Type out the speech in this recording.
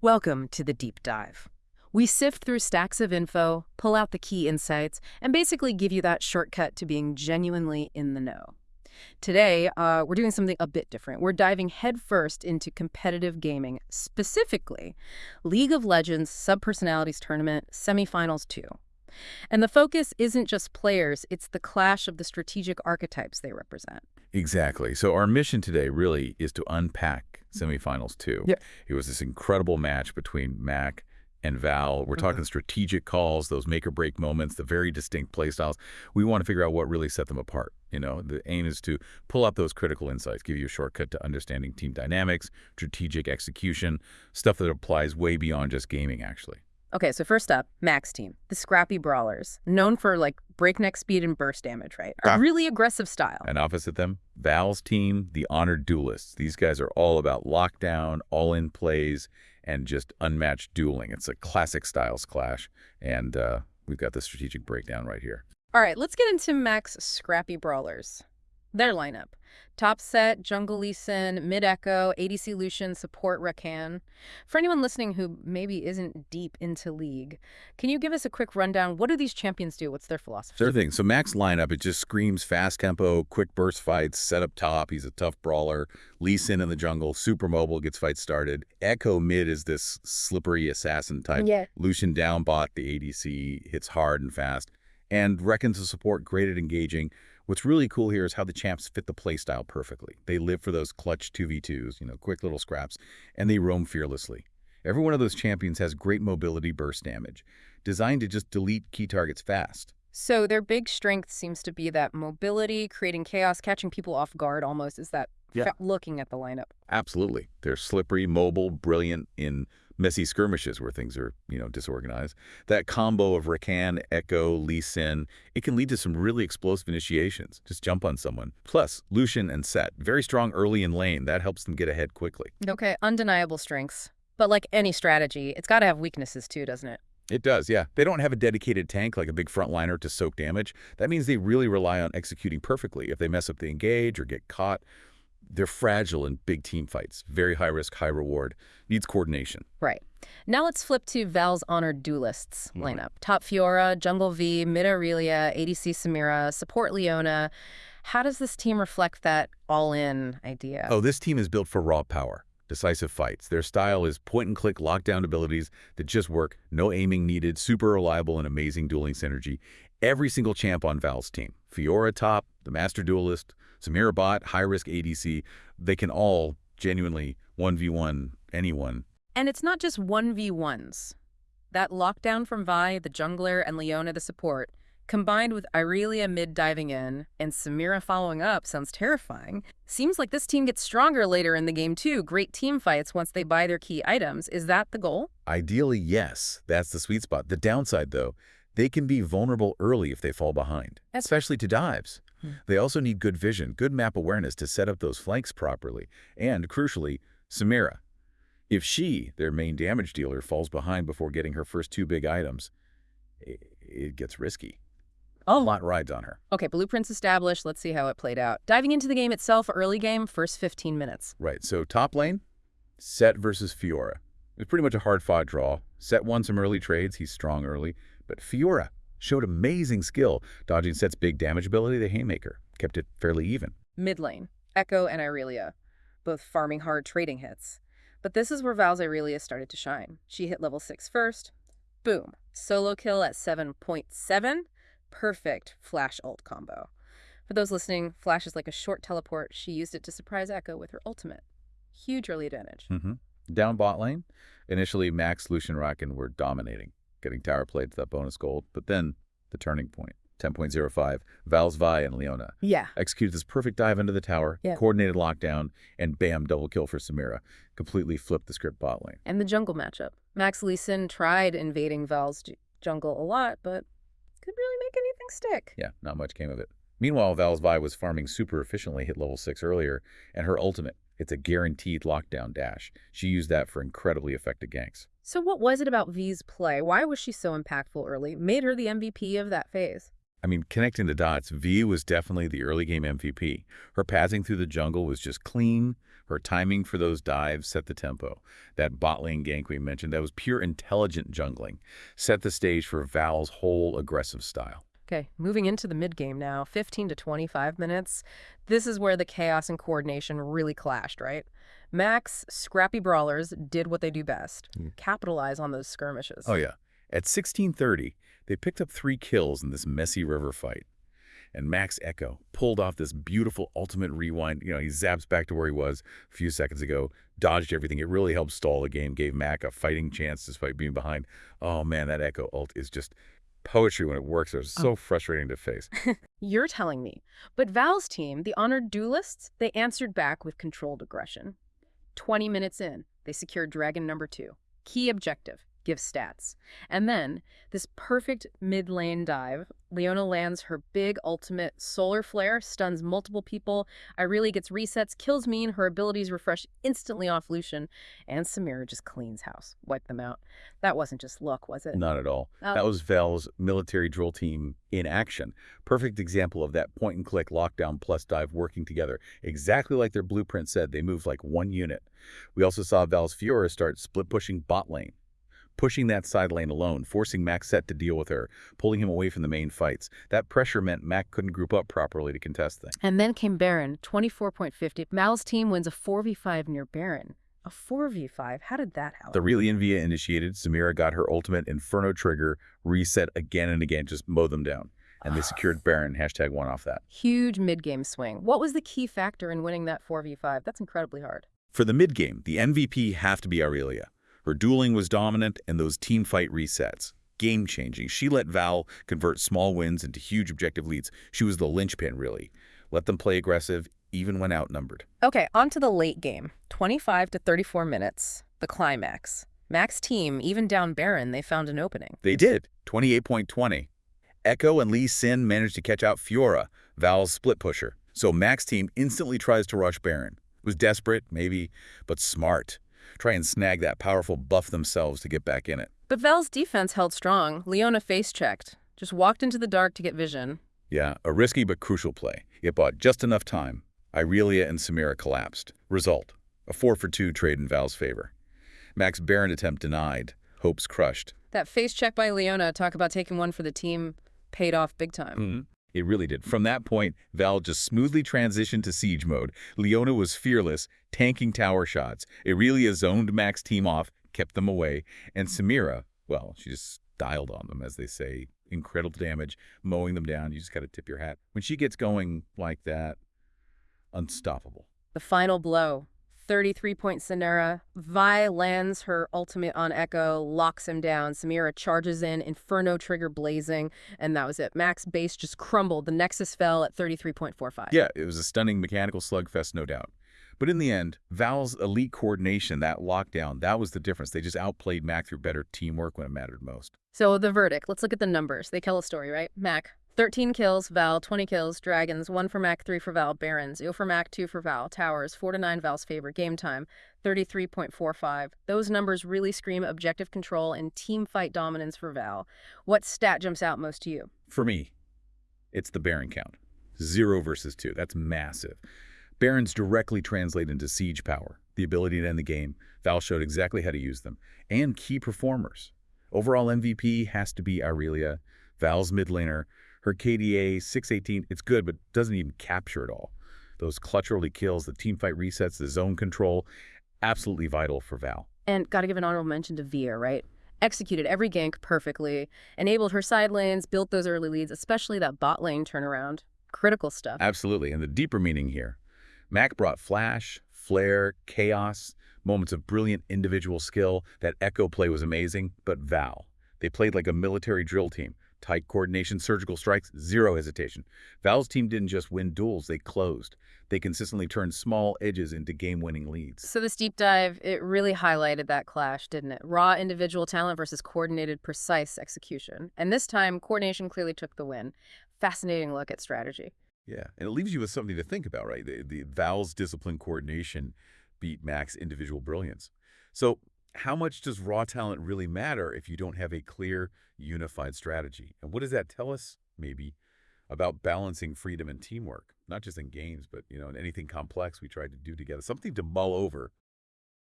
Welcome to the Deep Dive. We sift through stacks of info, pull out the key insights, and basically give you that shortcut to being genuinely in the know. Today, we're doing something a bit different. We're diving headfirst into competitive gaming, specifically League of Legends Subpersonalities Tournament Semifinals 2. And the focus isn't just players, it's the clash of the strategic archetypes they represent. Exactly. So our mission today really is to unpack semifinals 2. Yeah. It was this incredible match between Mac and Val. We're talking strategic calls, those make or break moments, the very distinct play styles. We want to figure out what really set them apart. You know, the aim is to pull out those critical insights, give you a shortcut to understanding team dynamics, strategic execution, stuff that applies way beyond just gaming, actually. Okay, so first up, Mac's team, the scrappy brawlers, known for breakneck speed and burst damage, right? A really aggressive style. And opposite them, Val's team, the honored duelists. These guys are all about lockdown, all-in plays, and just unmatched dueling. It's a classic styles clash, and we've got the strategic breakdown right here. All right, let's get into Mac's scrappy brawlers. Their lineup. Top Sett, jungle Lucian, mid Ekko, ADC Lucian, support Rakan. For anyone listening who maybe isn't deep into League, can you give us a quick rundown? What do these champions do? What's their philosophy? Sure thing. So Mac's lineup, it just screams fast tempo, quick burst fights, set up top. He's a tough brawler. Lucian in the jungle, super mobile, gets fights started. Ekko mid is this slippery assassin type. Yeah. Lucian down bot, the ADC, hits hard and fast. And Rakan's a support, great at engaging. What's really cool here is how the champs fit the playstyle perfectly. They live for those clutch 2v2s, quick little scraps, and they roam fearlessly. Every one of those champions has great mobility burst damage, designed to just delete key targets fast. So their big strength seems to be that mobility, creating chaos, catching people off guard almost. Is that looking at the lineup? Absolutely. They're slippery, mobile, brilliant in messy skirmishes where things are, disorganized. That combo of Rakan, Ekko, Lucian, it can lead to some really explosive initiations. Just jump on someone. Plus, Lucian and Sett, very strong early in lane. That helps them get ahead quickly. Okay, undeniable strengths. But like any strategy, it's got to have weaknesses too, doesn't it? It does, yeah. They don't have a dedicated tank like a big frontliner to soak damage. That means they really rely on executing perfectly. If they mess up the engage or get caught, they're fragile in big team fights. Very high risk, high reward. Needs coordination. Right. Now let's flip to Val's honored duelists lineup. Top Fiora, jungle V, mid Irelia, ADC Samira, support Leona. How does this team reflect that all-in idea? Oh, this team is built for raw power, decisive fights. Their style is point-and-click lockdown abilities that just work, no aiming needed, super reliable and amazing dueling synergy. Every single champ on Val's team, Fiora top, the master duelist, Samira bot, high-risk ADC, they can all genuinely 1v1 anyone. And it's not just 1v1s. That lockdown from Vi, the jungler, and Leona, the support, combined with Irelia mid diving in and Samira following up, sounds terrifying. Seems like this team gets stronger later in the game too. Great team fights once they buy their key items. Is that the goal? Ideally, yes. That's the sweet spot. The downside, though, they can be vulnerable early if they fall behind, especially to dives. They also need good vision, good map awareness to set up those flanks properly. And, crucially, Samira. If she, their main damage dealer, falls behind before getting her first 2 big items, it gets risky. A lot rides on her. Okay, blueprints established. Let's see how it played out. Diving into the game itself, early game, first 15 minutes. Right, so top lane, Sett versus Fiora. It was pretty much a hard-fought draw. Sett won some early trades. He's strong early. But Fiora showed amazing skill, dodging Sett's big damage ability, the Haymaker. Kept it fairly even. Mid lane, Ekko and Irelia, both farming hard trading hits. But this is where Val's Irelia started to shine. She hit level 6 first. Boom. Solo kill at 7.7. Perfect flash ult combo. For those listening, flash is like a short teleport. She used it to surprise Ekko with her ultimate. Huge early advantage. Down bot lane, initially Max, Lucian, Rakan were dominating, getting tower played to that bonus gold. But then the turning point, 10.05, Val's Vi and Leona. Executed this perfect dive into the tower, coordinated lockdown, and bam, double kill for Samira. Completely flipped the script bot lane. And the jungle matchup. Max Lucian tried invading Val's jungle a lot, but couldn't really make anything stick. Yeah, not much came of it. Meanwhile, Val's Vi was farming super efficiently, hit level 6 earlier, and her ultimate, it's a guaranteed lockdown dash. She used that for incredibly effective ganks. So what was it about V's play? Why was she so impactful early? Made her the MVP of that phase? I mean, connecting the dots, V was definitely the early game MVP. Her passing through the jungle was just clean, Her timing for those dives set the tempo. That bot lane gank we mentioned, that was pure intelligent jungling. Set the stage for Val's whole aggressive style. Okay, moving into the mid-game now, 15 to 25 minutes. This is where the chaos and coordination really clashed, right? Mac's scrappy brawlers did what they do best, capitalize on those skirmishes. Oh yeah. At 16:30, they picked up 3 kills in this messy river fight. And Mac's Ekko pulled off this beautiful ultimate rewind. You know, he zaps back to where he was a few seconds ago, dodged everything. It really helped stall the game, gave Mac a fighting chance despite being behind. Oh man, that Ekko ult is just poetry when it works. It's so frustrating to face. You're telling me. But Val's team, the Honored Duelists, they answered back with controlled aggression. 20 minutes in, they secured Dragon number 2. Key objective, give stats. And then, this perfect mid-lane dive, Leona lands her big ultimate solar flare, stuns multiple people, Irelia gets resets, kills Mean, her abilities refresh instantly off Lucian, and Samira just cleans house, wipe them out. That wasn't just luck, was it? Not at all. That was Val's military drill team in action. Perfect example of that point-and-click lockdown plus dive working together. Exactly like their blueprint said, they moved like one unit. We also saw Val's Fiora start split-pushing bot lane, pushing that side lane alone, forcing Sett to deal with her, pulling him away from the main fights. That pressure meant Mac couldn't group up properly to contest things. And then came Baron, 24.50. Mal's team wins a 4v5 near Baron. A 4v5? How did that happen? The Aurelian Via initiated, Samira got her ultimate Inferno trigger, reset again and again, just mow them down. And they secured Baron, #1 off that. Huge mid-game swing. What was the key factor in winning that 4v5? That's incredibly hard. For the mid-game, the MVP have to be Irelia. Her dueling was dominant, and those team fight resets. Game-changing. She let Val convert small wins into huge objective leads. She was the linchpin, really. Let them play aggressive, even when outnumbered. Okay, on to the late game. 25 to 34 minutes. The climax. Mac's team, even down Baron, they found an opening. They did. 28.20. Ekko and Lee Sin managed to catch out Fiora, Val's split pusher. So Mac's team instantly tries to rush Baron. Was desperate, maybe, but smart. Try and snag that powerful buff themselves to get back in it. But Val's defense held strong. Leona face-checked. Just walked into the dark to get vision. Yeah, a risky but crucial play. It bought just enough time. Irelia and Samira collapsed. Result, a 4-for-2 trade in Val's favor. Mac's Baron attempt denied. Hopes crushed. That face-check by Leona, talk about taking one for the team, paid off big time. It really did. From that point, Val just smoothly transitioned to siege mode. Leona was fearless, tanking tower shots. Irelia zoned Mac's team off, kept them away. And Samira, well, she just dialed on them, as they say. Incredible damage, mowing them down. You just got to tip your hat. When she gets going like that, unstoppable. The final blow. 33-point Samira. Vi lands her ultimate on Ekko, locks him down. Samira charges in, Inferno trigger blazing, and that was it. Mac's base just crumbled. The Nexus fell at 33.45. Yeah, it was a stunning mechanical slugfest, no doubt. But in the end, Val's elite coordination, that lockdown, that was the difference. They just outplayed Mac through better teamwork when it mattered most. So the verdict, let's look at the numbers. They tell a story, right? Mac, 13 kills, Val, 20 kills, Dragons, 1 for Mac, 3 for Val, Barons, 0 for Mac, 2 for Val, Towers, 4 to 9 Val's favor, game time, 33.45. Those numbers really scream objective control and team fight dominance for Val. What stat jumps out most to you? For me, it's the Baron count. 0 versus 2. That's massive. Barons directly translate into siege power, the ability to end the game. Val showed exactly how to use them. And key performers. Overall MVP has to be Irelia, Val's mid laner. Her KDA, 618, it's good, but doesn't even capture it all. Those clutch early kills, the teamfight resets, the zone control, absolutely vital for Val. And got to give an honorable mention to Via, right? Executed every gank perfectly, enabled her side lanes, built those early leads, especially that bot lane turnaround. Critical stuff. Absolutely, and the deeper meaning here. Mac brought flash, flare, chaos, moments of brilliant individual skill. That Ekko play was amazing, but Val, they played like a military drill team. Tight coordination, surgical strikes, 0 hesitation. Val's team didn't just win duels, they closed. They consistently turned small edges into game-winning leads. So this deep dive, it really highlighted that clash, didn't it? Raw individual talent versus coordinated, precise execution. And this time, coordination clearly took the win. Fascinating look at strategy. Yeah, and it leaves you with something to think about, right? The Val's disciplined coordination beat Mac's individual brilliance. So how much does raw talent really matter if you don't have a clear, unified strategy? And what does that tell us? Maybe about balancing freedom and teamwork, not just in games, but, in anything complex we tried to do together. Something to mull over